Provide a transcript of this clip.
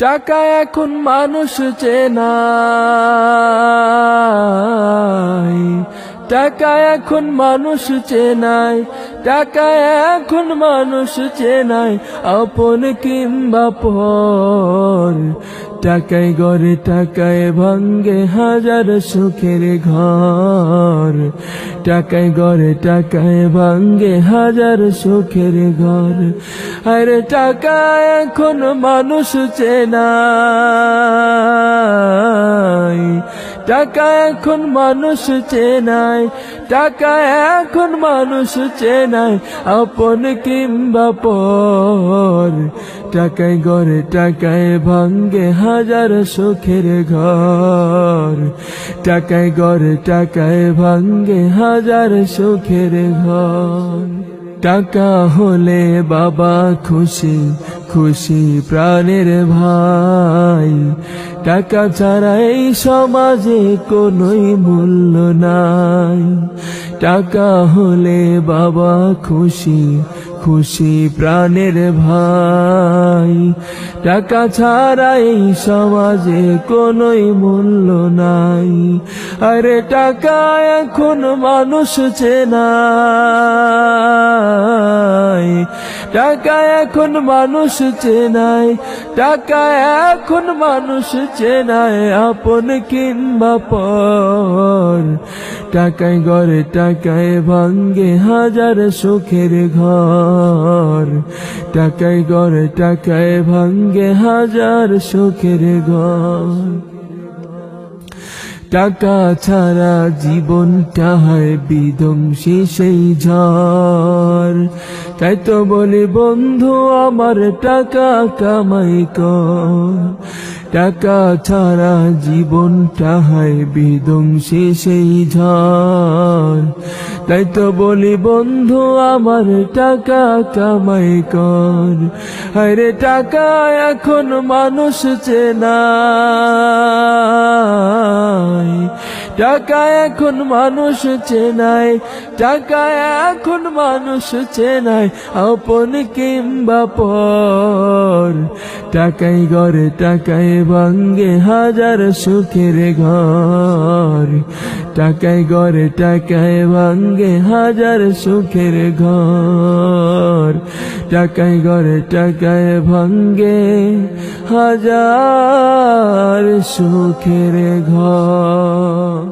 টাকা এখন মানুষ চেনায়, টাকা এখন মানুষ চেনায়, টাকা এখন মানুষ চেনায়, আপন কিংবা পর। টাকায় গড়ে টাকায় ভাঙ্গে হাজার সুখের ঘর, টাকায় গড়ে টাকায় ভাঙ্গে হাজার সুখের ঘর। আরে টাকা এখন মানুষ চেনায়, টাকা এখন মানুষ চেনায়, টাকা এখন মানুষ চেনায়, আপন কিংবা পর। টাকায় গড়ে টাকায় ভাঙ্গে হাজার সুখের ঘর, টাকায় গড়ে টাকায় ভাঙ্গে হাজার সুখের ঘর। টাকা হলে বাবা খুশি, খুশি প্রাণের ভাই। টাকা ছাড়া এই সমাজে কোনোই মূল্য নাই। টাকা হলে বাবা খুশি, খুশি প্রাণের ভাই। টাকা ছাড়া এই সমাজে কোনোই মূল্য নাই। আরে টাকা এখন মানুষ চেনায়, টাকা এখন মানুষ চেনায়, টাকা এখন মানুষ চেনায়, আপন কিংবা পর। টাকায় গড়ে টাকায় ভাঙ্গে হাজার সুখের ঘর, টাকায় গড়ে টাকায় ভাঙ্গে হাজার সুখের ঘর। টাকা ছাড়া জীবনটা হয় বিধ্বংসী সেই ঝড়। তাই তো বলি বন্ধু আমার টাকা কামাই কর। টাকা ছাড়া জীবনটা হয় বিধ্বংসী সেই ঝড়। তাই তো বলি বন্ধু আমার টাকা কামাই কর। আরে টাকা এখন মানুষ চেনায়, টাকা এখন মানুষ চেনায়, টাকা এখন মানুষ চেনায়, আপন কিংবা পর। টাকায় গড়ে টাকায় ভাঙ্গে হাজার সুখের ঘর, টাকায় গড়ে টাকায় ভাঙ্গে হাজার সুখের ঘর, টাকায় গড়ে টাকায় ভাঙ্গে হাজার সুখের ঘর।